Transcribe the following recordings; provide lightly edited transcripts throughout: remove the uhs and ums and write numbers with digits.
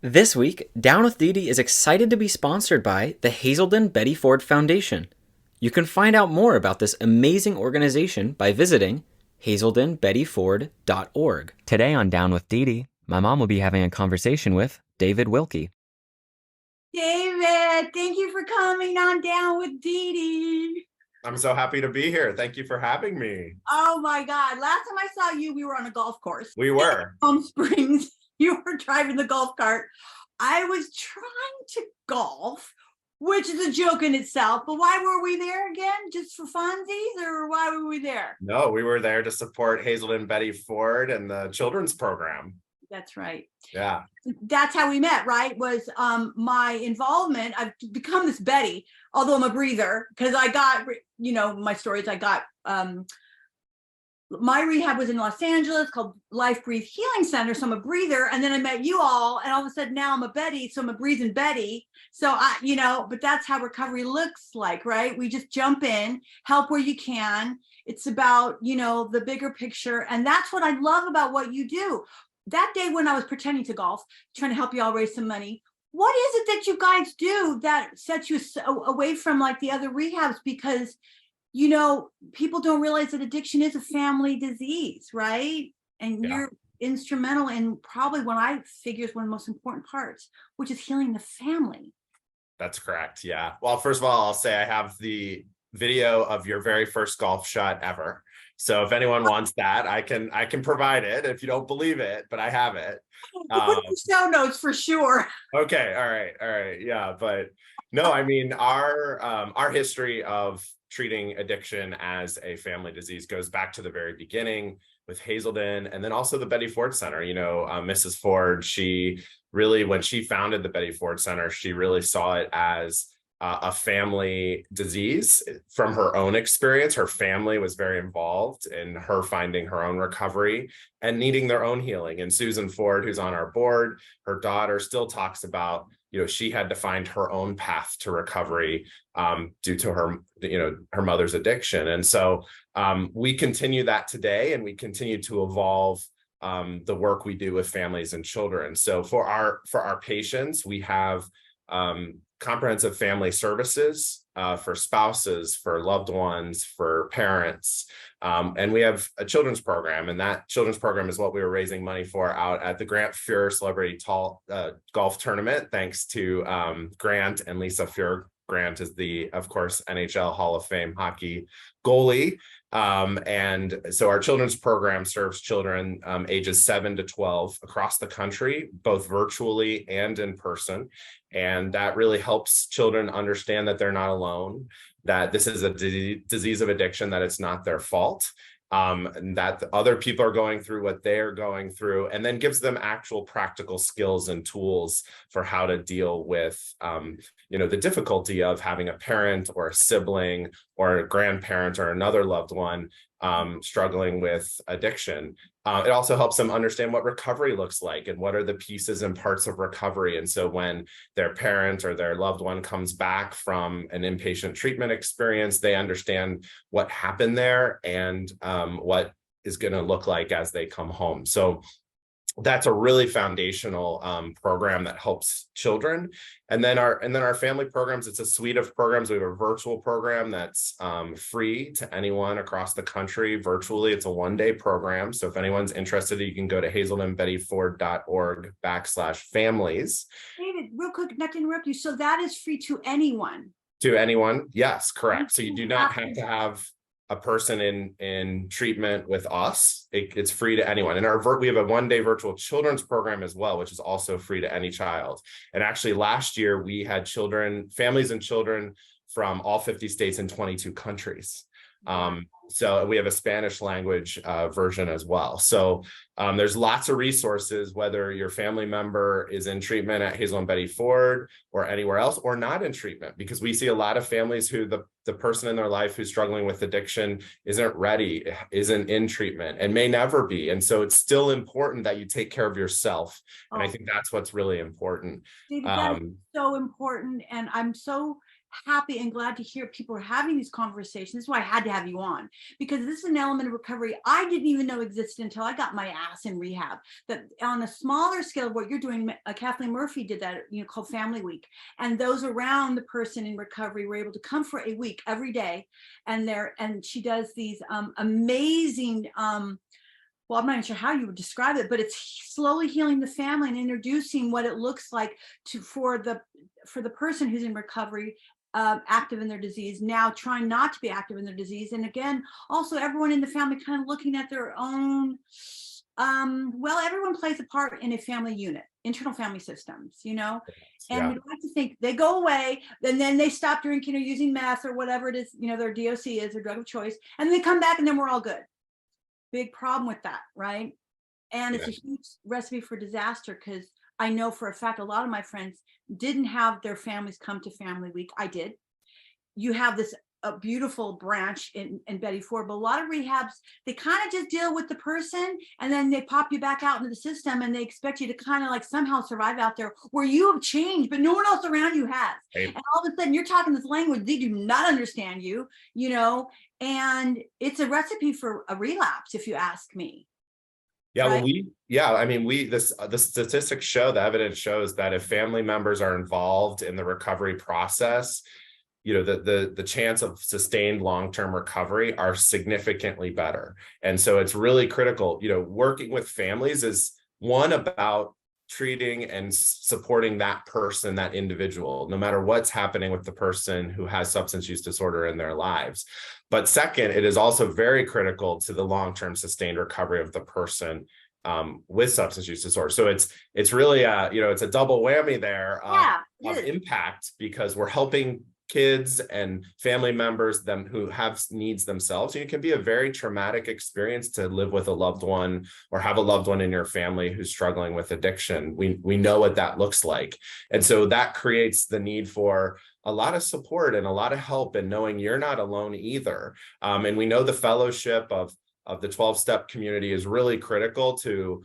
This week, Down with Dedee is excited to be sponsored by the Hazelden Betty Ford Foundation. You can find out more about this amazing organization by visiting hazeldenbettyford.org. Today on Down with Dedee, my mom will be having a conversation with David Wilke. David, thank you for coming on Down with Dedee. I'm so happy to be here. Thank you for having me. Oh my God. Last time I saw you, we were on a golf course. We were. Palm Springs. You were driving the golf cart. I was trying to golf, which is a joke in itself. But why were we there again? Just for funsies, or why were we there? No, we were there to support Hazelden Betty Ford and the children's program. That's right. Yeah. That's how we met, right? Was my involvement. I've become this Betty, although I'm a breather, because I got, my stories. I got my rehab was in Los Angeles called Life Breathe Healing Center. So I'm a breather. And then I met you all, and all of a sudden now I'm a Betty. So I'm a breathing Betty. So but that's how recovery looks like, right? We just jump in, help where you can. It's about, the bigger picture. And that's what I love about what you do. That day when I was pretending to golf, trying to help you all raise some money, what is it that you guys do that sets you away from like the other rehabs? Because, people don't realize that addiction is a family disease, right? And you're instrumental in probably one of the most important parts, which is healing the family. That's correct. Yeah. Well, first of all, I'll say I have the video of your very first golf shot ever. So if anyone wants that, I can provide it if you don't believe it, but I have it. Put the show notes for sure. Okay. All right. Yeah. But no, I mean, our history of treating addiction as a family disease goes back to the very beginning with Hazelden, and then also the Betty Ford Center. Mrs. Ford, she really, when she founded the Betty Ford Center, she really saw it as a family disease. From her own experience, her family was very involved in her finding her own recovery and needing their own healing. And Susan Ford, who's on our board, her daughter, still talks about, she had to find her own path to recovery due to her, her mother's addiction. And so we continue that today, and we continue to evolve the work we do with families and children. So for our patients, we have comprehensive family services for spouses, for loved ones, for parents. And we have a children's program, and that children's program is what we were raising money for out at the Grant Fuhr Celebrity Golf Tournament. Thanks to Grant and Lisa Fuhr. Grant is of course, NHL Hall of Fame hockey goalie. And so our children's program serves children ages 7 to 12 across the country, both virtually and in person. And that really helps children understand that they're not alone, that this is a disease of addiction, that it's not their fault, and that the other people are going through what they're going through, and then gives them actual practical skills and tools for how to deal with, the difficulty of having a parent or a sibling or a grandparent or another loved one struggling with addiction. It also helps them understand what recovery looks like and what are the pieces and parts of recovery. And so when their parent or their loved one comes back from an inpatient treatment experience, they understand what happened there and what is going to look like as they come home. So that's a really foundational program that helps children. And then our family programs, it's a suite of programs. We have a virtual program that's free to anyone across the country virtually. It's a one-day program. So if anyone's interested, you can go to hazeldenbettyford.org/families. David, real quick, not to interrupt you. So that is free to anyone. To anyone. Yes, correct. So you do not have to have a person in treatment with us. It's free to anyone. And we have a one-day virtual children's program as well, which is also free to any child. And actually last year we had families and children from all 50 states and 22 countries. So we have a Spanish language version as well. So there's lots of resources, whether your family member is in treatment at Hazelden Betty Ford or anywhere else, or not in treatment, because we see a lot of families who the person in their life who's struggling with addiction isn't ready, isn't in treatment, and may never be. And so it's still important that you take care of yourself. And I think that's what's really important. David, that is so important. And I'm so happy and glad to hear people are having these conversations. This is why I had to have you on, because this is an element of recovery I didn't even know existed until I got my ass in rehab. That on a smaller scale of what you're doing, Kathleen Murphy did that, called Family Week, and those around the person in recovery were able to come for a week every day, and she does these amazing. Well, I'm not even sure how you would describe it, but it's slowly healing the family and introducing what it looks like for the person who's in recovery, active in their disease, now trying not to be active in their disease. And again, also everyone in the family kind of looking at their own, everyone plays a part in a family unit, internal family systems, and we like to think they go away, and then they stop drinking or using meth or whatever it is, their DOC is, their drug of choice, and they come back and then we're all good. Big problem with that, right? And it's a huge recipe for disaster, because I know for a fact a lot of my friends didn't have their families come to Family Week. I did. You have this beautiful branch in Betty Ford, but a lot of rehabs, they kind of just deal with the person, and then they pop you back out into the system, and they expect you to kind of like somehow survive out there where you have changed, but no one else around you has. And all of a sudden you're talking this language, they do not understand you, and it's a recipe for a relapse, if you ask me. Yeah, right? The statistics show, the evidence shows that if family members are involved in the recovery process, the chance of sustained long-term recovery are significantly better. And so it's really critical, working with families is one about treating and supporting that person, that individual, no matter what's happening with the person who has substance use disorder in their lives. But second, it is also very critical to the long-term sustained recovery of the person with substance use disorder. So it's really it's a double whammy there of impact, because we're helping kids and family members who have needs themselves. It can be a very traumatic experience to live with a loved one or have a loved one in your family who's struggling with addiction. We know what that looks like. And so that creates the need for a lot of support and a lot of help, and knowing you're not alone either. And we know the fellowship of the 12-step community is really critical to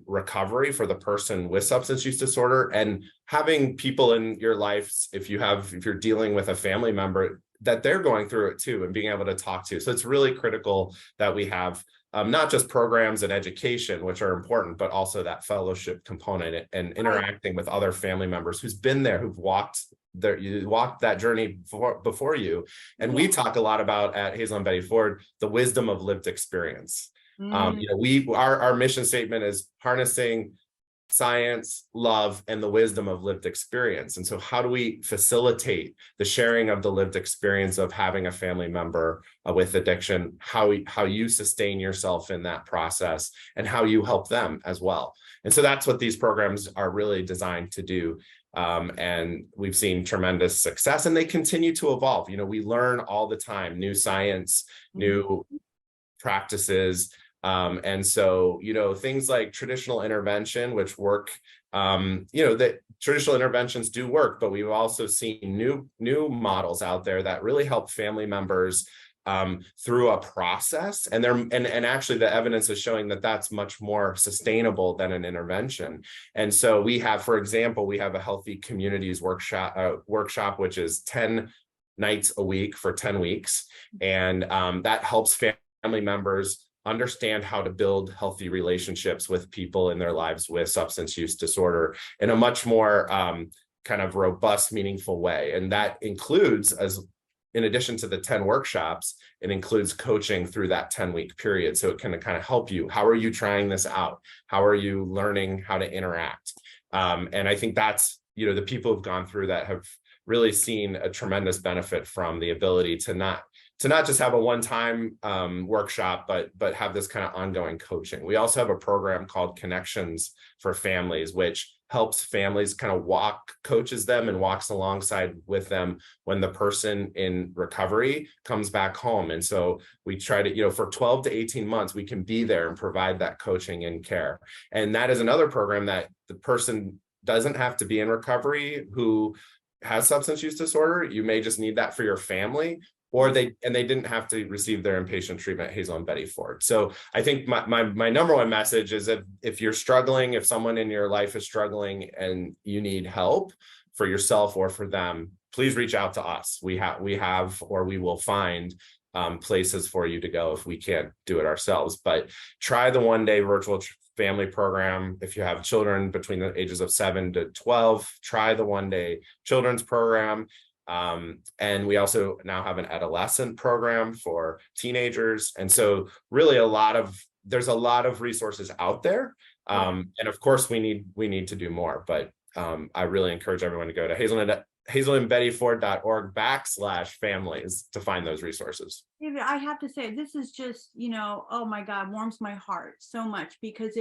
recovery for the person with substance use disorder, and having people in your life, if you're dealing with a family member, that they're going through it too, and being able to talk to. So it's really critical that we have not just programs and education, which are important, but also that fellowship component and interacting with other family members who's been there, who've walked that journey before you. And we talk a lot about at Hazelden Betty Ford, the wisdom of lived experience. Our mission statement is harnessing science, love, and the wisdom of lived experience. And so how do we facilitate the sharing of the lived experience of having a family member with addiction, how you sustain yourself in that process, and how you help them as well. And so that's what these programs are really designed to do. And we've seen tremendous success, and they continue to evolve. We learn all the time, new science, new practices. And so, things like traditional intervention, which work, that traditional interventions do work, but we've also seen new models out there that really help family members through a process. And actually the evidence is showing that that's much more sustainable than an intervention. And so we have, for example, a healthy communities workshop, which is 10 nights a week for 10 weeks. And that helps family members understand how to build healthy relationships with people in their lives with substance use disorder in a much more kind of robust, meaningful way. And that includes, in addition to the 10 workshops, it includes coaching through that 10-week period. So it can kind of help you. How are you trying this out? How are you learning how to interact? And I think that's, the people who've gone through that have really seen a tremendous benefit from the ability to not just have a one-time workshop, but have this kind of ongoing coaching. We also have a program called Connections for Families, which helps families kind of coaches them and walks alongside with them when the person in recovery comes back home. And so we try to, for 12 to 18 months, we can be there and provide that coaching and care. And that is another program that the person doesn't have to be in recovery who has substance use disorder. You may just need that for your family, or they didn't have to receive their inpatient treatment at Hazelden Betty Ford. So I think my number one message is that if you're struggling, if someone in your life is struggling and you need help for yourself or for them, please reach out to us. We have, or we will find places for you to go if we can't do it ourselves. But try the one-day virtual family program. If you have children between the ages of 7 to 12, try the one-day children's program. And we also now have an adolescent program for teenagers. And so really there's a lot of resources out there. And of course we need to do more, but I really encourage everyone to go to hazeldenbettyford.org/families to find those resources. David, I have to say, this is just, oh my God, warms my heart so much, because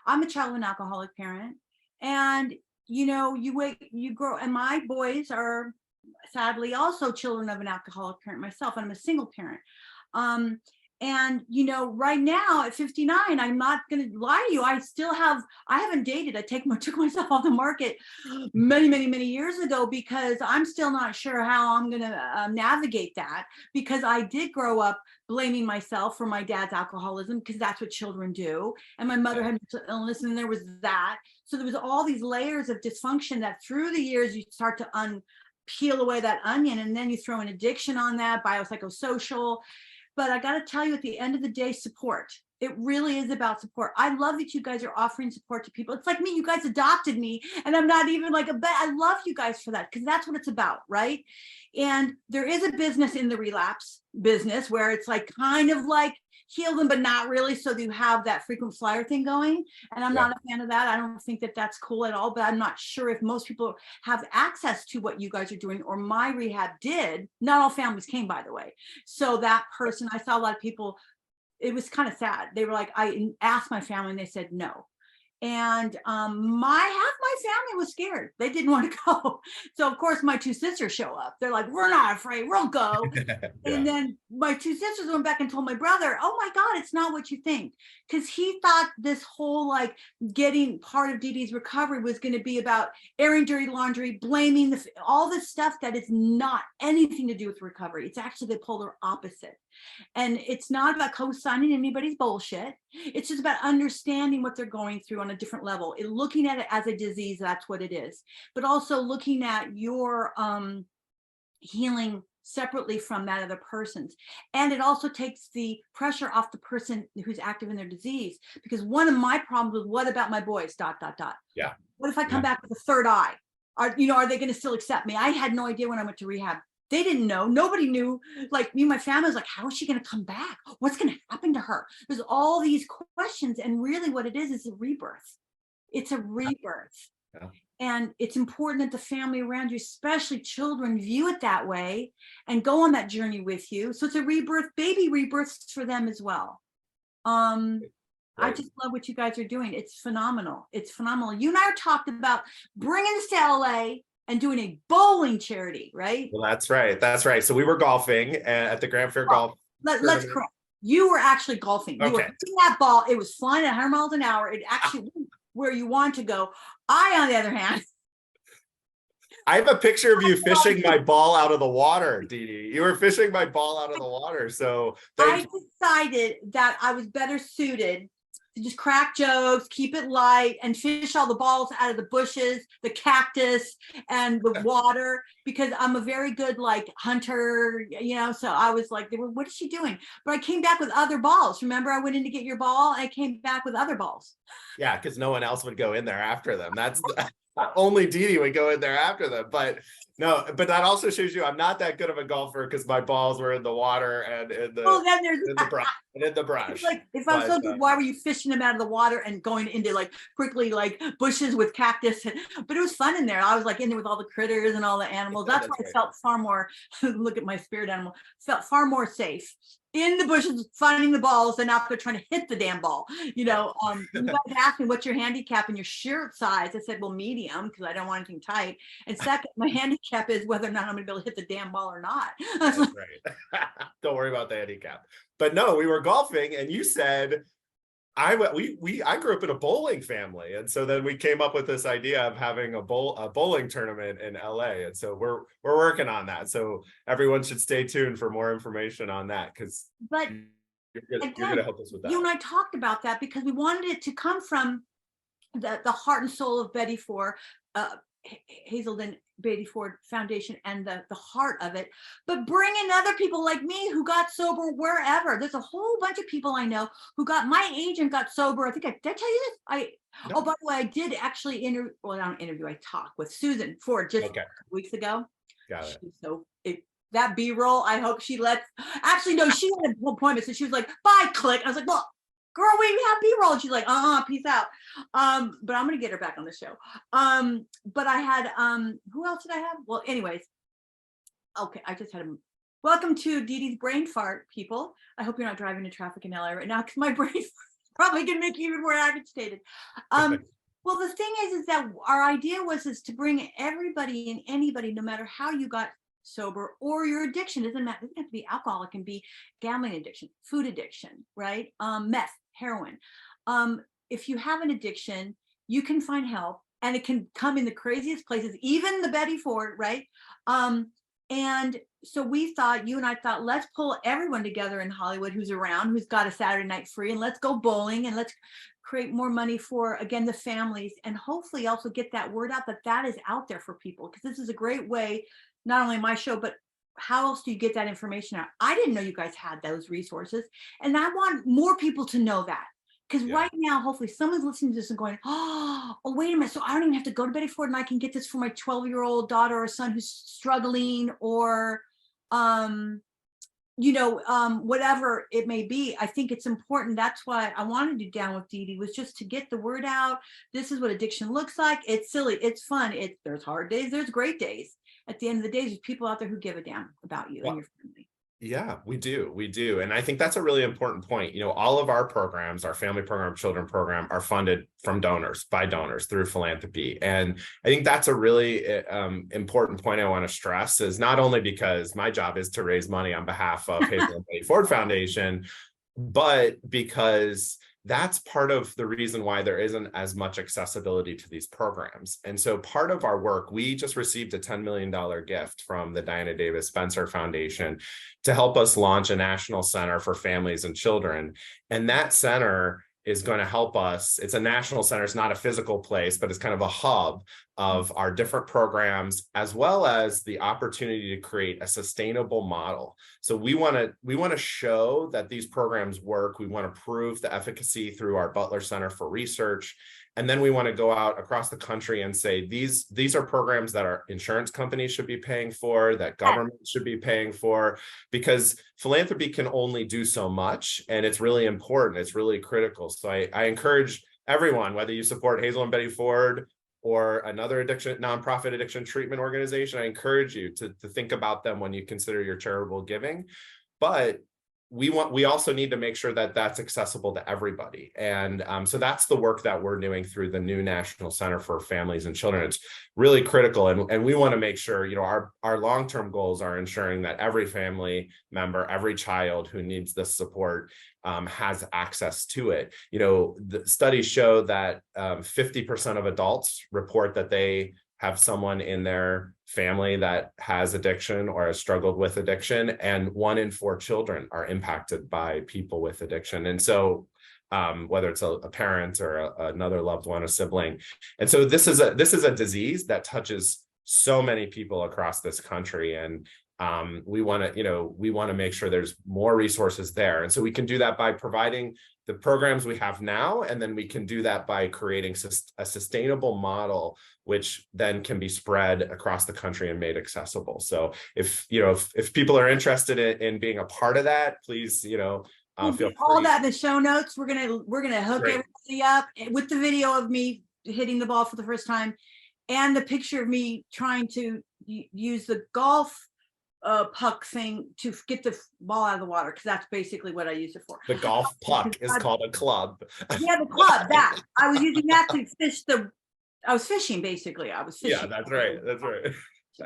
I'm a child of an alcoholic parent, and you grow, and my boys are sadly also children of an alcoholic parent myself, and I'm a single parent. And right now at 59, I'm not going to lie to you, I haven't dated. I took myself off the market many years ago, because I'm still not sure how I'm going to navigate that, because I did grow up blaming myself for my dad's alcoholism, because that's what children do, and my mother had mental illness, and there was that. So there was all these layers of dysfunction that through the years you start to peel away that onion, and then you throw an addiction on that, biopsychosocial. But I got to tell you, at the end of the day, support. It really is about support. I love that you guys are offering support to people. It's like me, you guys adopted me, and I'm not even like I love you guys for that, because that's what it's about, right? And there is a business in the relapse business where it's like kind of like heal them, but not really. So you have that frequent flyer thing going. And I'm not a fan of that. I don't think that that's cool at all, but I'm not sure if most people have access to what you guys are doing, or my rehab did. Not all families came, by the way. So that person, I saw a lot of people, it was kind of sad. They were like, I asked my family and they said no. And half my family was scared. They didn't want to go. So of course my two sisters show up. They're like, we're not afraid, we'll go. And then my two sisters went back and told my brother, oh my God, it's not what you think. Because he thought this whole like getting part of Dedee's recovery was going to be about airing dirty laundry, blaming all this stuff that is not anything to do with recovery. It's actually the polar opposite. And it's not about co-signing anybody's bullshit. It's just about understanding what they're going through on a different level. Looking at it as a disease, that's what it is. But also looking at your healing separately from that other person's. And it also takes the pressure off the person who's active in their disease. Because one of my problems was, what about my boys, ... Yeah. What if I come back with a third eye? Are they going to still accept me? I had no idea when I went to rehab. They didn't know. Nobody knew. Like me, my family was like, how is she going to come back? What's going to happen to her? There's all these questions. And really what it is a rebirth. It's a rebirth. Yeah. And it's important that the family around you, especially children, view it that way and go on that journey with you. So it's a rebirth, baby rebirths for them as well. I just love what you guys are doing. It's phenomenal. It's phenomenal. You and I talked about bringing this to LA and doing a bowling charity, right? Well, that's right. That's right. So we were golfing at the Grand Fair Golf. Let's correct. You were actually golfing. You were hitting that ball. It was flying at 100 miles an hour. It actually went where you want to go. I, on the other hand, I have a picture of you fishing my ball out of the water, Dedee. You were fishing my ball out of the water. So I decided that I was better suited to just crack jokes, keep it light, and fish all the balls out of the bushes, the cactus, and the water, because I'm a very good like hunter, so I was like, what is she doing? But I came back with other balls. Remember, I went in to get your ball, and I came back with other balls. Yeah, because no one else would go in there after them. That's only Dedee would go in there after them. But no, but that also shows you I'm not that good of a golfer, because my balls were in the water and in the brush. It's like, if I'm so good, why were you fishing them out of the water and going into like quickly like bushes with cactus? But it was fun in there. I was like in there with all the critters and all the animals. That's why I felt far more, look at my spirit animal, felt far more safe in the bushes finding the balls than out there trying to hit the damn ball. You guys asked me, what's your handicap and your shirt size? I said, well, medium, because I don't want anything tight. And second, my handicap is whether or not I'm gonna be able to hit the damn ball or not. That's right. Don't worry about the handicap. But no, we were golfing and you said, I grew up in a bowling family. And so then we came up with this idea of having a bowling tournament in LA. And so we're working on that. So everyone should stay tuned for more information on that, because you're going to help us with that. You and I talked about that because we wanted it to come from the heart and soul of Betty Ford, Hazelden Betty Ford Foundation, and the heart of it, but bring in other people like me who got sober wherever. There's a whole bunch of people I know who got, my agent got sober. I think did I tell you this? Oh, by the way, I did actually I talked with Susan Ford just weeks ago. Got it. So that B-roll, I hope she lets, actually, no, she had an appointment. So she was like, bye, click. I was like, well, girl, we have B-roll. And she's like, peace out. But I'm going to get her back on the show. But I had, who else did I have? Well, anyways, okay. I just had a, welcome to Dedee's brain fart, people. I hope you're not driving in traffic in LA right now, because my brain probably going to make you even more agitated. Well, the thing is that our idea was to bring everybody and anybody, no matter how you got sober or your addiction. Doesn't matter. It doesn't have to be alcohol. It can be gambling addiction, food addiction, right? Meth, heroin. If you have an addiction, you can find help, and it can come in the craziest places, even the Betty Ford, right? And so we thought, you and I thought, let's pull everyone together in Hollywood who's around, who's got a Saturday night free, and let's go bowling, and let's create more money for, again, the families, and hopefully also get that word out that is out there for people, because this is a great way, not only my show, but how else do you get that information out? I didn't know you guys had those resources, and I want more people to know that. Because right now, hopefully someone's listening to this and going, oh, wait a minute. So I don't even have to go to Betty Ford, and I can get this for my 12-year-old daughter or son who's struggling, or, whatever it may be. I think it's important. That's why I wanted to do Down with Dedee, was just to get the word out. This is what addiction looks like. It's silly. It's fun. There's hard days. There's great days. At the end of the day, there's people out there who give a damn about you and your family. Yeah, we do. And I think that's a really important point. All of our programs, our family program, children program, are funded from donors, by donors, through philanthropy. And I think that's a really important point I want to stress, is not only because my job is to raise money on behalf of Hazelden Betty Ford Foundation, but because that's part of the reason why there isn't as much accessibility to these programs. And so part of our work, we just received a $10 million gift from the Dedee and David Foundation to help us launch a national center for families and children. And that center is going to help us. It's a national center. It's not a physical place, but it's kind of a hub of our different programs, as well as the opportunity to create a sustainable model. So we want to show that these programs work. We want to prove the efficacy through our Butler Center for Research. And then we want to go out across the country and say, these are programs that our insurance companies should be paying for, that government should be paying for, because philanthropy can only do so much. And it's really important. It's really critical. So I encourage everyone, whether you support Hazelden Betty Ford or another nonprofit addiction treatment organization, I encourage you to think about them when you consider your charitable giving. But we also need to make sure that that's accessible to everybody. And so that's the work that we're doing through the new National Center for Families and Children. It's really critical. And we want to make sure, our long-term goals are ensuring that every family member, every child who needs this support has access to it. The studies show that 50% of adults report that they have someone in their family that has addiction or has struggled with addiction, and 1 in 4 children are impacted by people with addiction. And so whether it's a parent or another loved one, a sibling. And so this is a disease that touches so many people across this country. And we want to make sure there's more resources there. And so we can do that by providing the programs we have now, and then we can do that by creating a sustainable model, which then can be spread across the country and made accessible. So if people are interested in being a part of that, please, feel free. All that in the show notes. We're gonna hook everybody up with the video of me hitting the ball for the first time, and the picture of me trying to use the golf puck thing to get the ball out of the water, because that's basically what I use it for. The golf puck is called a club. Yeah, the club. That I was using that to fish I was fishing, basically. I was fishing. Yeah, that's right.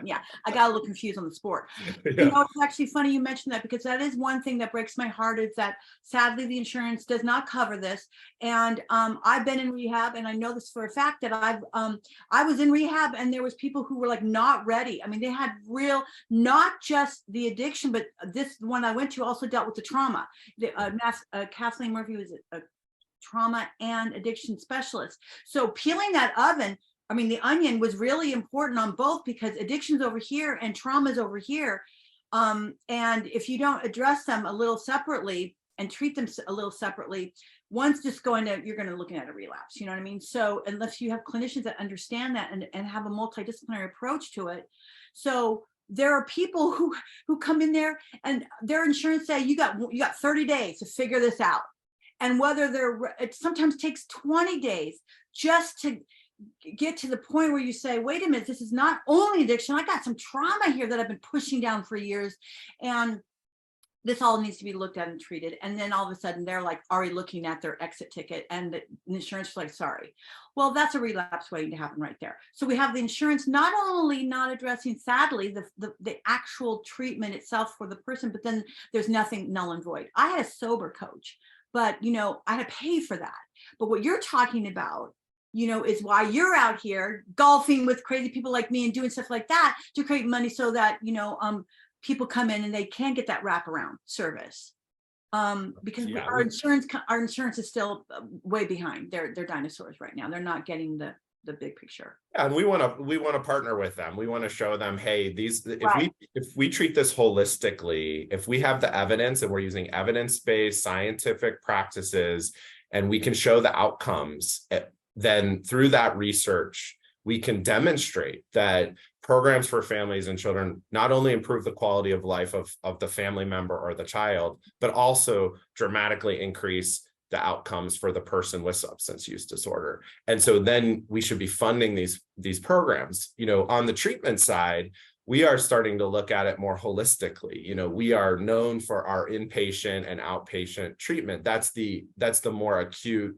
Yeah, I got a little confused on the sport. Yeah. It's actually funny you mentioned that, because that is one thing that breaks my heart, is that sadly the insurance does not cover this. And I've been in rehab, and I know this for a fact that I was in rehab, and there was people who were like not ready. I mean, they had not just the addiction, but this one I went to also dealt with the trauma. Kathleen Murphy was trauma and addiction specialists. So peeling that oven, I mean, the onion was really important on both, because addiction's over here and trauma's over here. And if you don't address them a little separately and treat them a little separately, one's just you're going to looking at a relapse. You know what I mean? So unless you have clinicians that understand that and have a multidisciplinary approach to it. So there are people who come in there and their insurance say, you got 30 days to figure this out. And whether it sometimes takes 20 days just to get to the point where you say, wait a minute, this is not only addiction. I got some trauma here that I've been pushing down for years. And this all needs to be looked at and treated. And then all of a sudden they're like already looking at their exit ticket, and the insurance is like, sorry. Well, that's a relapse waiting to happen right there. So we have the insurance not only not addressing, sadly, the actual treatment itself for the person, but then there's nothing, null and void. I had a sober coach, but I had to pay for that. But what you're talking about, is why you're out here golfing with crazy people like me and doing stuff like that to create money so that, people come in and they can get that wraparound service. Because our insurance is still way behind. They're dinosaurs right now. They're not getting the big picture. Yeah, and we want to partner with them. We want to show them, hey, if we treat this holistically, if we have the evidence and we're using evidence-based scientific practices, and we can show the outcomes, then through that research, we can demonstrate that programs for families and children not only improve the quality of life of the family member or the child, but also dramatically increase the outcomes for the person with substance use disorder. And so then we should be funding these programs. On the treatment side, we are starting to look at it more holistically. We are known for our inpatient and outpatient treatment. That's the more acute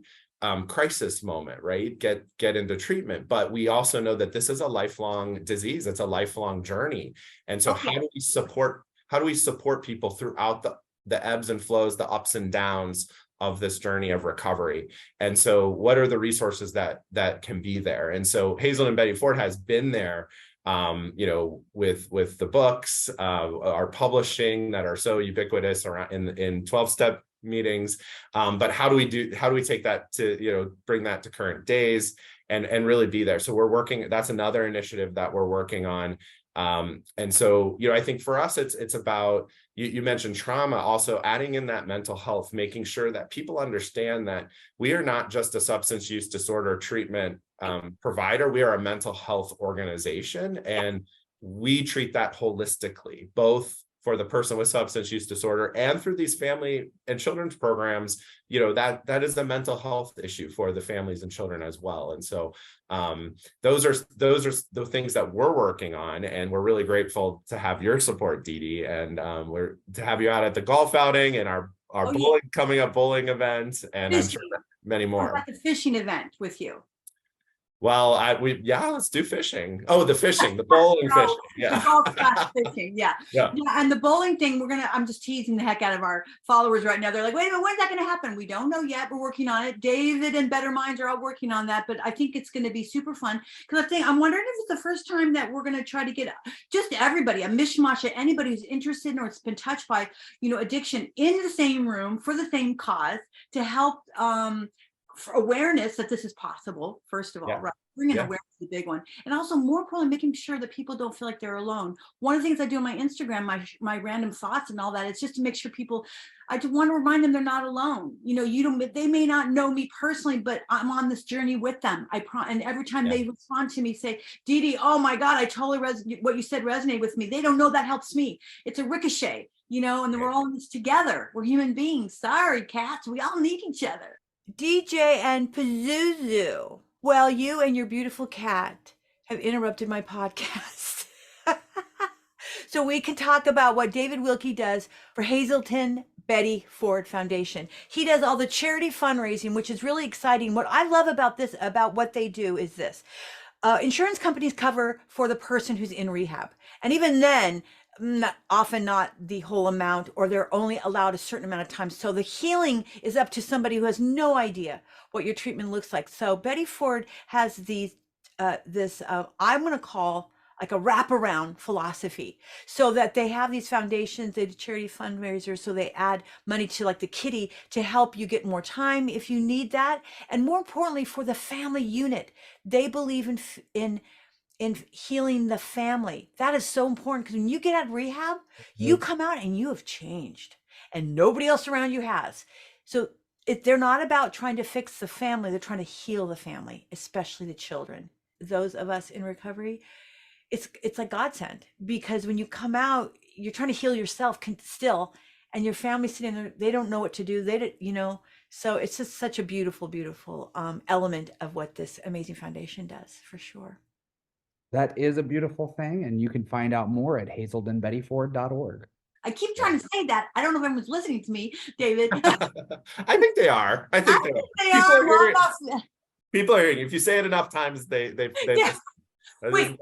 crisis moment, right? Get into treatment. But we also know that this is a lifelong disease. It's a lifelong journey. And so how do we support people throughout the ebbs and flows, the ups and downs of this journey of recovery? And so what are the resources that can be there? And so Hazelden Betty Ford has been there, with the books, our publishing that are so ubiquitous around in 12-step meetings. But how do we take that to, bring that to current days and really be there? So that's another initiative that we're working on. And so, I think for us, it's about, you mentioned trauma, also adding in that mental health, making sure that people understand that we are not just a substance use disorder treatment provider. We are a mental health organization, and we treat that holistically, both for the person with substance use disorder and through these family and children's programs. That is a mental health issue for the families and children as well. And so those are the things that we're working on, and we're really grateful to have your support, Dedee, and we're to have you out at the golf outing and our bowling event, and I'm sure many more. About the fishing event with you. Well, let's do fishing. Oh, the fishing, the bowling fishing. Yeah. The golf fishing. Yeah. And the bowling thing, I'm just teasing the heck out of our followers right now. They're like, wait a minute, when's that going to happen? We don't know yet. We're working on it. David and Better Minds are all working on that, but I think it's going to be super fun. Because I'm wondering if it's the first time that we're going to try to get just everybody, a mishmash of anybody who's interested or it's been touched by, addiction in the same room for the same cause to help for awareness that this is possible, first of all, right? Bringing awareness is the big one. And also, more importantly, making sure that people don't feel like they're alone. One of the things I do on my Instagram, my random thoughts and all that, it's just to make sure I just want to remind them they're not alone. They may not know me personally, but I'm on this journey with them. And every time they respond to me, say, Dedee, oh my God, I totally what you said resonated with me. They don't know that helps me. It's a ricochet, and then we're all in this together. We're human beings. Sorry, cats. We all need each other. DJ and Pazuzu. Well, you and your beautiful cat have interrupted my podcast. So we can talk about what David Wilke does for Hazelden Betty Ford Foundation. He does all the charity fundraising, which is really exciting. What I love about what they do is this. Insurance companies cover for the person who's in rehab. And even then, often not the whole amount, or they're only allowed a certain amount of time. So the healing is up to somebody who has no idea what your treatment looks like. So Betty Ford has I'm going to call like a wraparound philosophy, so that they have these foundations, they do charity fundraisers, so they add money to like the kitty to help you get more time if you need that. And more importantly, for the family unit, they believe in healing the family. That is so important, because when you get out of rehab, you come out and you have changed and nobody else around you has. So they're not about trying to fix the family, they're trying to heal the family, especially the children. Those of us in recovery, it's like godsend, because when you come out, you're trying to heal yourself still, and your family's sitting there, they don't know what to do. They don't, so it's just such a beautiful, beautiful element of what this amazing foundation does, for sure. That is a beautiful thing, and you can find out more at hazeldenbettyford.org. I keep trying to say that. I don't know if everyone's listening to me, David. I think they are. I think They people are. are hearing, people are hearing. If you say it enough times, they Yeah. Wait,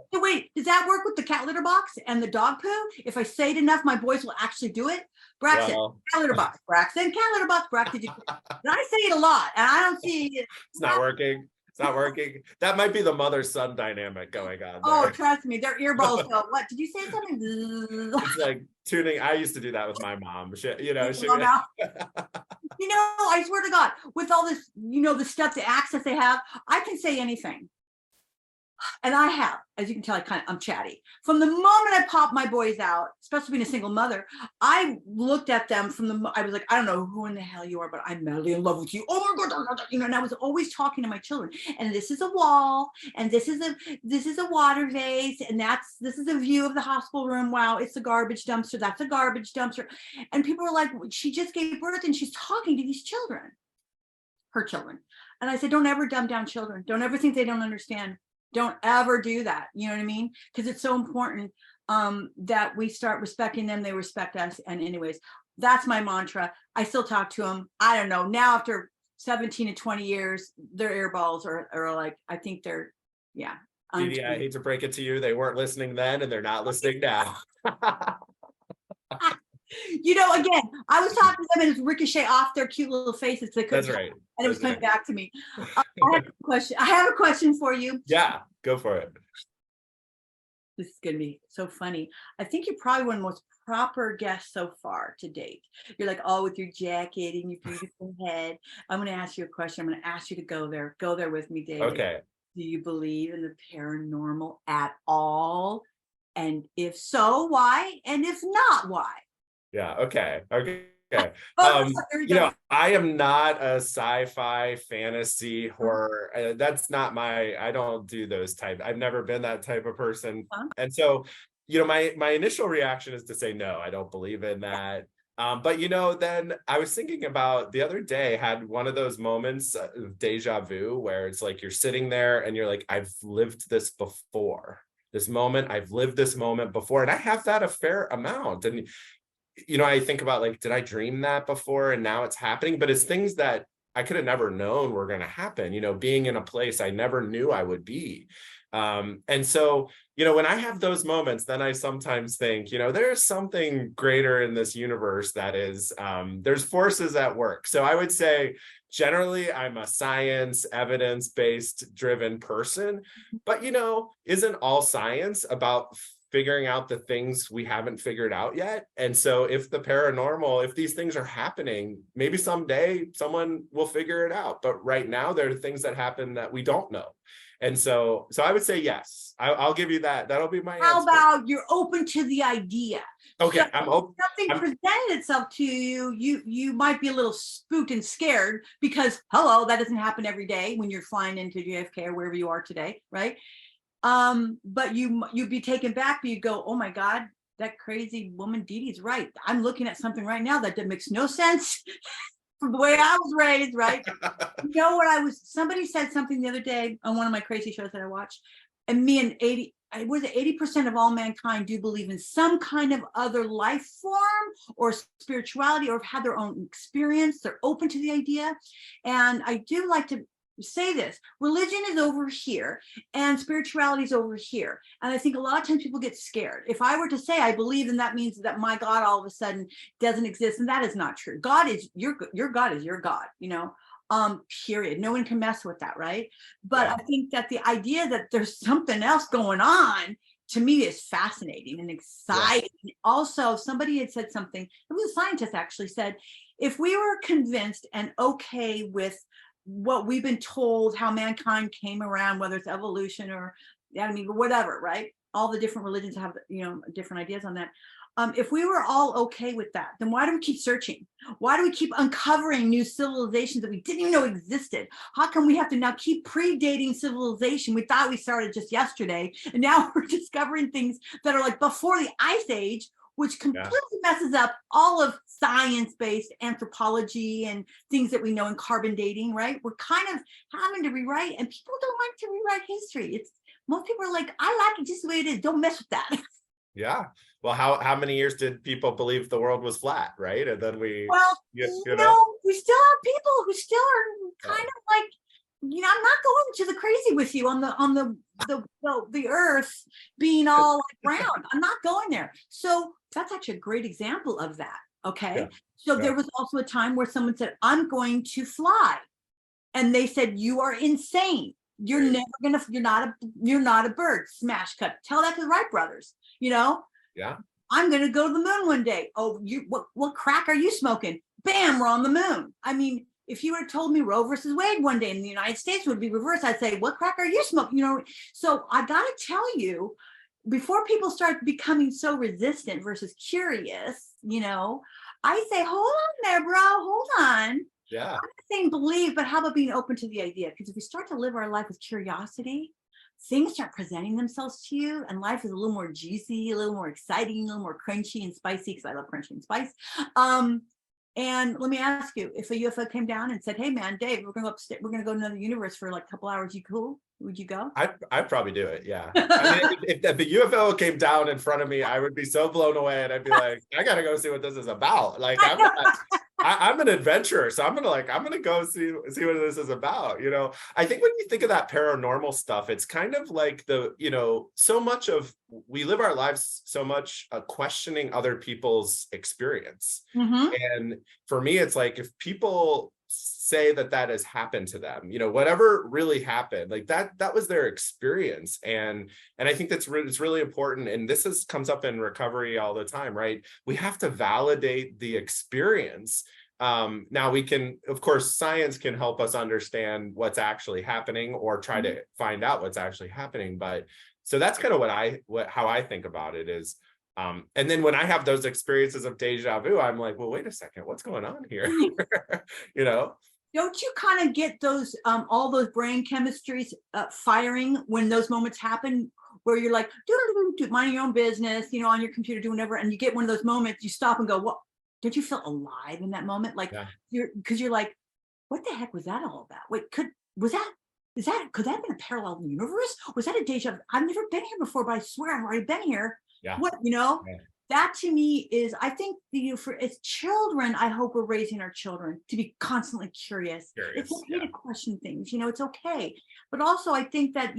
does that work with the cat litter box and the dog poo? If I say it enough, my boys will actually do it. Braxton, cat litter box. Braxton, cat litter box. Braxton, and I say it a lot, and I don't see it. It's not working. It's not working. That might be the mother-son dynamic going on there. Oh, trust me, their earballs go, what, did you say something? It's like tuning. I used to do that with my mom. She, I swear to God, with all this, the stuff, the access they have, I can say anything. And I have, as you can tell, I'm chatty. From the moment I popped my boys out, especially being a single mother, I looked at them I was like, I don't know who in the hell you are, but I'm madly in love with you. Oh my God, and I was always talking to my children. And this is a wall, and this is a water vase, and this is a view of the hospital room. Wow, it's a garbage dumpster. That's a garbage dumpster. And people were like, she just gave birth and she's talking to these children, her children. And I said, don't ever dumb down children. Don't ever think they don't understand. Don't ever do that. You know what I mean? Because it's so important that we start respecting them. They respect us. And anyways, that's my mantra. I still talk to them. I don't know. Now, after 17 to 20 years, their earballs are like, I think they're, yeah. Dedee, I hate to break it to you. They weren't listening then, and they're not listening now. Again, I was talking to them and it was ricochet off their cute little faces. That's right. And it was coming back to me. I have a question for you. Yeah, go for it. This is going to be so funny. I think you're probably one of the most proper guests so far to date. You're like all with your jacket and your beautiful head. I'm going to ask you a question. I'm going to ask you to go there. Go there with me, David. Okay. Do you believe in the paranormal at all? And if so, why? And if not, why? Yeah. Okay. I am not a sci-fi, fantasy, horror. That's not I don't do those type. I've never been that type of person. And so, my initial reaction is to say, no, I don't believe in that. But then I was thinking about the other day, had one of those moments of deja vu where it's like you're sitting there and you're like, I've lived this before. I've lived this moment before. And I have that a fair amount. And I think about like, did I dream that before and now it's happening? But it's things that I could have never known were going to happen, being in a place I never knew I would be. And so, when I have those moments, then I sometimes think, there's something greater in this universe that is, there's forces at work. So I would say, generally, I'm a science, evidence-based driven person, but, isn't all science about figuring out the things we haven't figured out yet? And so if these things are happening, maybe someday someone will figure it out. But right now, there are things that happen that we don't know. And so I would say, yes, I'll give you that. That'll be my answer. How about you're open to the idea? Okay, so I'm open. Something presented itself to you, you might be a little spooked and scared because, hello, that doesn't happen every day when you're flying into JFK or wherever you are today, right? But you'd be taken back, but you'd go, oh my God, that crazy woman Dedee's right. I'm looking at something right now that makes no sense from the way I was raised, right? Somebody said something the other day on one of my crazy shows that I watched, and 80% of all mankind do believe in some kind of other life form or spirituality, or have had their own experience. They're open to the idea. And I do like to say this: religion is over here and spirituality is over here. And I think a lot of times people get scared. If I were to say I believe, then that means that my God all of a sudden doesn't exist, and that is not true. God is your God is your God, period. No one can mess with that, right? But yeah. I think that the idea that there's something else going on to me is fascinating and exciting. Yeah. Also, somebody had said something, it was a scientist actually said, if we were convinced and okay with what we've been told, how mankind came around, whether it's evolution or, I mean, whatever, right? All the different religions have, different ideas on that. If we were all okay with that, then why do we keep searching? Why do we keep uncovering new civilizations that we didn't even know existed? How come we have to now keep predating civilization? We thought we started just yesterday, and now we're discovering things that are like before the Ice Age, which completely messes up all of science-based anthropology and things that we know in carbon dating, right? We're kind of having to rewrite, and people don't like to rewrite history. Most people are like, I like it just the way it is. Don't mess with that. Yeah. Well, how many years did people believe the world was flat, right? And then we, we still have people who still are kind of like, I'm not going to the crazy with you on the earth being all like round. I'm not going there. So that's actually a great example of that. Okay. Yeah. So there was also a time where someone said, I'm going to fly. And they said, you are insane. You're never gonna, you're not a bird. Smash cut. Tell that to the Wright brothers, Yeah. I'm gonna go to the moon one day. Oh, what crack are you smoking? Bam, we're on the moon. I mean, if you had told me Roe versus Wade one day in the United States would be reversed, I'd say, what crack are you smoking? So I gotta tell you, before people start becoming so resistant versus curious, I say, hold on there, bro, hold on. Yeah. I'm not saying believe, but how about being open to the idea? Because if we start to live our life with curiosity, things start presenting themselves to you, and life is a little more juicy, a little more exciting, a little more crunchy and spicy, because I love crunchy and spice. And let me ask you, if a UFO came down and said, hey man, Dave, we're gonna go upstairs, we're gonna go to another universe for like a couple hours, you cool? Would you go? I'd probably do it, yeah. I mean, if the UFO came down in front of me, I would be so blown away, and I'd be like, I gotta go see what this is about. Like, I'm an adventurer, so I'm gonna go see what this is about. I think when you think of that paranormal stuff, it's kind of like so much of, we live our lives so much questioning other people's experience. Mm-hmm. And for me, it's like, if people say that has happened to them, whatever really happened, like that was their experience. And I think it's really important. And this comes up in recovery all the time, right? We have to validate the experience. Now we can, of course, science can help us understand what's actually happening or try to find out what's actually happening. But so that's kind of how I think about it is, and then when I have those experiences of deja vu, I'm like, well, wait a second, what's going on here? Don't you kind of get those, all those brain chemistries firing when those moments happen, where you're like, minding your own business, on your computer, doing whatever, and you get one of those moments, you stop and go, what? Don't you feel alive in that moment? Like, you're like, what the heck was that all about? Wait, could that have been a parallel universe? Was that a deja vu? I've never been here before, but I swear I've already been here. Yeah. What, that to me is, I think for as children, I hope we're raising our children to be constantly curious. It's okay to question things, it's okay. But also I think that,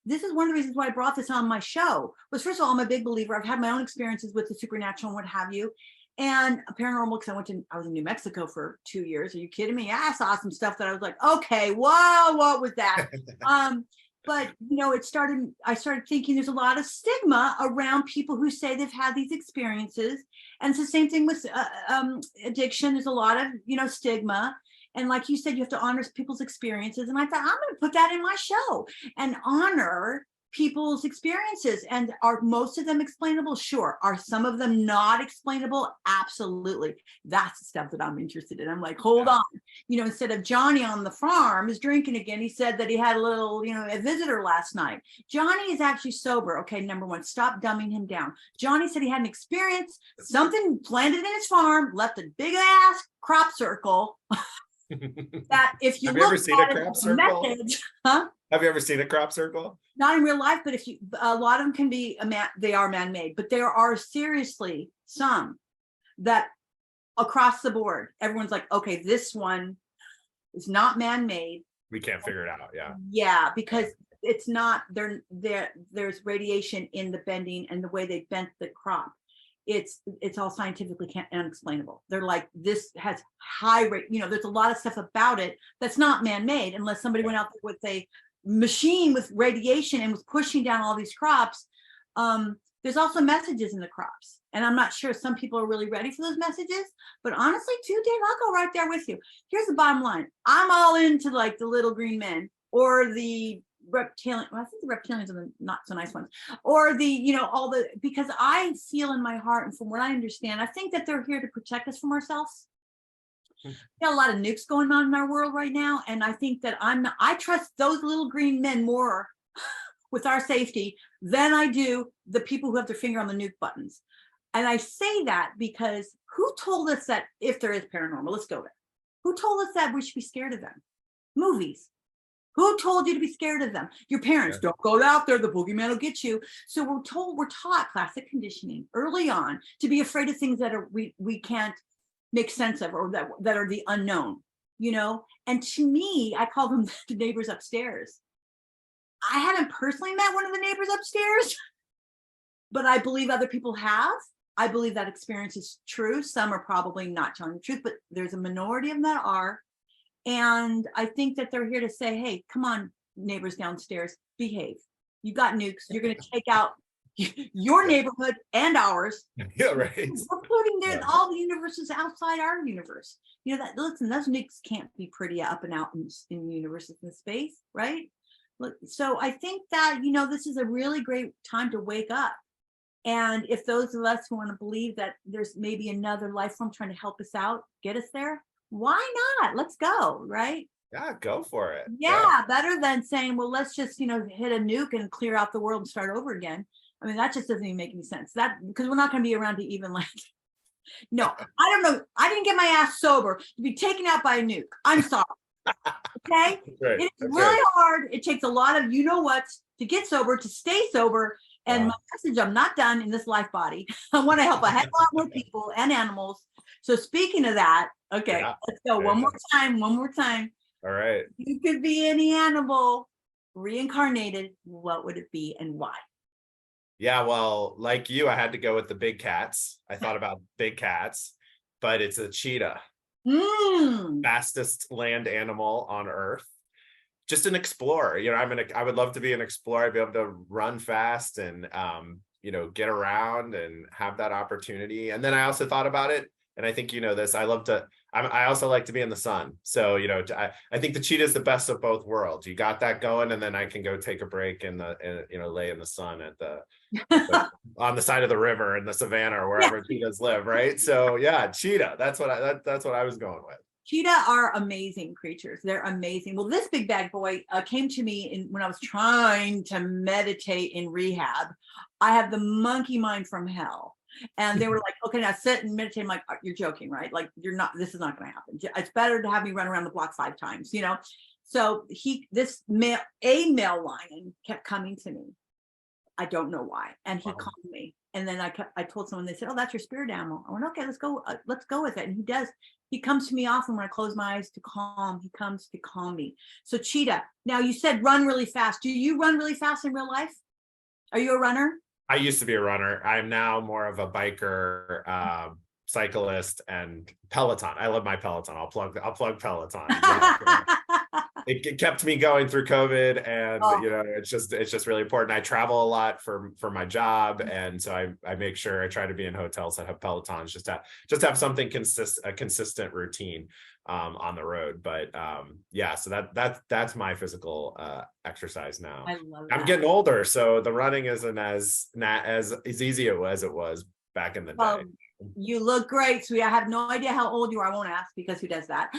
this is one of the reasons why I brought this on my show, was first of all, I'm a big believer. I've had my own experiences with the supernatural and what have you. And paranormal, because I was in New Mexico for 2 years. Are you kidding me? I saw some stuff that I was like, okay, whoa, what was that? But, I started thinking there's a lot of stigma around people who say they've had these experiences. And it's the same thing with addiction. There's a lot of, stigma. And like you said, you have to honor people's experiences. And I thought, I'm going to put that in my show and honor people's experiences. And are most of them explainable? Sure. Are some of them not explainable? Absolutely. That's the stuff that I'm interested in. I'm like, hold on, instead of Johnny on the farm is drinking again, he said that he had a little, a visitor last night. Johnny is actually sober. Okay. Number one, stop dumbing him down. Johnny said he had an experience, something landed in his farm, left a big ass crop circle. That if you have you ever seen a crop circle? Message, huh? Have you ever seen a crop circle? Not in real life, but a lot of them can be they are man-made, but there are seriously some that across the board, everyone's like, okay, this one is not man-made. We can't figure it out. Yeah. Yeah, because it's not there's radiation in the bending and the way they bent the crop. It's all scientifically unexplainable. They're like, this has high rate, there's a lot of stuff about it that's not man-made, unless somebody went out there with a machine with radiation and was pushing down all these crops. There's also messages in the crops. And I'm not sure some people are really ready for those messages, but honestly, too, Dave, I'll go right there with you. Here's the bottom line. I'm all into like the little green men or the reptilian. Well, I think the reptilians are the not so nice ones, or the, you know, all the, because I feel in my heart, and from what I understand, I think that they're here to protect us from ourselves. Got a lot of nukes going on in our world right now. And I think that I trust those little green men more with our safety than I do the people who have their finger on the nuke buttons. And I say that because who told us that if there is paranormal, let's go there. Who told us that we should be scared of them? Movies. Who told you to be scared of them? Your parents. Don't go out there, the boogeyman will get you. So we're taught classic conditioning early on to be afraid of things that are we can't make sense of, or that are the unknown, you know? And to me, I call them the neighbors upstairs. I haven't personally met one of the neighbors upstairs, but I believe other people have. I believe that experience is true. Some are probably not telling the truth, but there's a minority of them that are. And I think that they're here to say, hey, come on, neighbors downstairs, behave. You got nukes. You're going to take out your neighborhood and ours. Yeah, right. We're putting there all the universes outside our universe. You know, that, listen, those nukes can't be pretty up and out in the universe in space, right? Look, so I think that, you know, this is a really great time to wake up. And if those of us who want to believe that there's maybe another life form trying to help us out, get us there, why not? Let's go, right? Yeah, go for it. Yeah, better than saying, well, let's just, you know, hit a nuke and clear out the world and start over again. I mean, that just doesn't even make any sense. That, because we're not going to be around to even like, no, I don't know. I didn't get my ass sober to be taken out by a nuke. I'm sorry. Okay. Right. It's really hard. It takes a lot of, you know what, to get sober, to stay sober. And my message, I'm not done in this life body. I want to help a heck of a lot more people and animals. So speaking of that, okay, let's go one more time. All right. You could be any animal reincarnated. What would it be and why? Yeah, well, like you, I had to go with the big cats. I thought about big cats, but it's a cheetah. Fastest land animal on Earth. Just an explorer. You know, I would love to be an explorer. I'd be able to run fast and you know, get around and have that opportunity. And then I also thought about it, and I think you know this. I also like to be in the sun. So, you know, I think the cheetah is the best of both worlds. You got that going, and then I can go take a break and you know, lay in the sun at on the side of the river in the savannah or wherever cheetahs live, right? So yeah, cheetah. That's what I was going with. Cheetah are amazing creatures. They're amazing. Well, this big bad boy came to me when I was trying to meditate in rehab. I have the monkey mind from hell. And they were like, okay, now sit and meditate. I'm like, you're joking, right? Like, this is not going to happen. It's better to have me run around the block 5 times, you know? So a male lion kept coming to me. I don't know why. And he called me. And then I told someone, they said, oh, that's your spirit animal. I went, okay, let's go with it. And he does. He comes to me often when I close my eyes to calm. He comes to calm me. So cheetah. Now you said run really fast. Do you run really fast in real life? Are you a runner? I used to be a runner. I'm now more of a biker, cyclist, and Peloton. I love my Peloton. I'll plug Peloton. You know, it kept me going through COVID, and you know, it's just really important. I travel a lot for my job, and so I make sure I try to be in hotels that have Pelotons, just to have something a consistent routine on the road. But yeah, so that's my physical exercise now. I love that. I'm getting older, so the running isn't as easy as it was back in the day. You look great, sweetie. I have no idea how old you are. I won't ask, because who does that?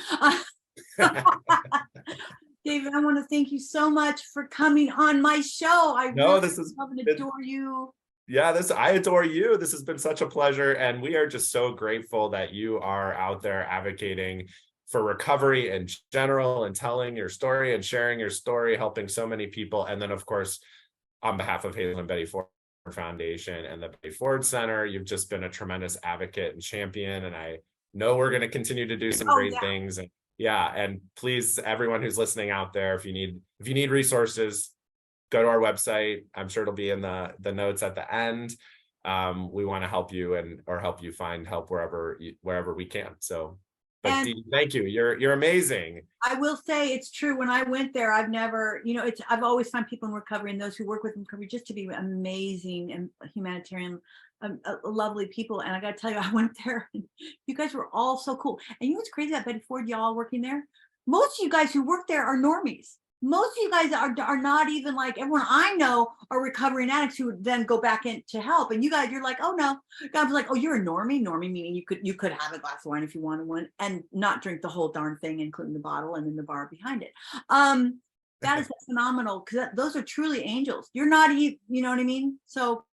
David, I want to thank you so much for coming on my show. I love and adore you. Yeah, I adore you. This has been such a pleasure. And we are just so grateful that you are out there advocating for recovery in general, and telling your story and sharing your story, helping so many people. And then, of course, on behalf of Hazelden Betty Ford Foundation and the Betty Ford Center, you've just been a tremendous advocate and champion. And I know we're going to continue to do some great things. And yeah, and please, everyone who's listening out there, if you need resources, go to our website. I'm sure it'll be in the notes at the end. We want to help you or help you find help wherever we can. So But And Dee, thank you. You're amazing. I will say it's true. When I went there, I've never, I've always found people in recovery and those who work with recovery just to be amazing and humanitarian, lovely people. And I got to tell you, I went there and you guys were all so cool. And you know what's crazy about Betty Ford, y'all working there? Most of you guys who work there are normies. Most of you guys are not even like everyone I know are recovering addicts who would then go back in to help. And you guys, you're like, oh no. God's like, oh, you're a normie. Normie meaning you could have a glass of wine if you wanted one and not drink the whole darn thing, including the bottle and then the bar behind it. That is phenomenal because those are truly angels. You're not, you know what I mean? So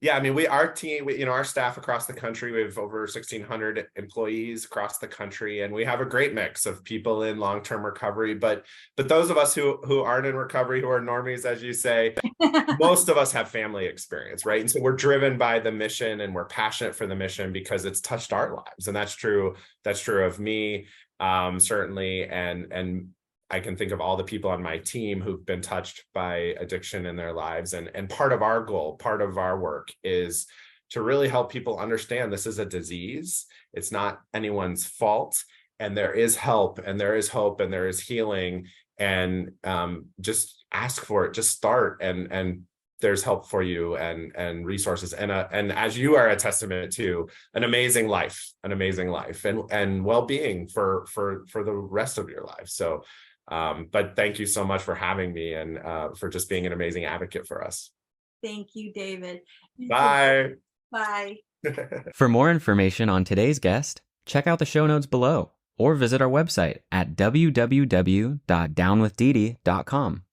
yeah, I mean, our team, our staff across the country, we have over 1,600 employees across the country, and we have a great mix of people in long-term recovery. But those of us who aren't in recovery, who are normies, as you say, most of us have family experience, right? And so we're driven by the mission, and we're passionate for the mission because it's touched our lives, and that's true. That's true of me, certainly, and I can think of all the people on my team who've been touched by addiction in their lives. And part of our goal, part of our work is to really help people understand this is a disease. It's not anyone's fault. And there is help and there is hope and there is healing. And just ask for it, just start and there's help for you and resources. And as you are a testament to, an amazing life and well-being for the rest of your life. So but thank you so much for having me and for just being an amazing advocate for us. thank you, David. Bye. Bye. For more information on today's guest, check out the show notes below or visit our website at www.downwithdedee.com.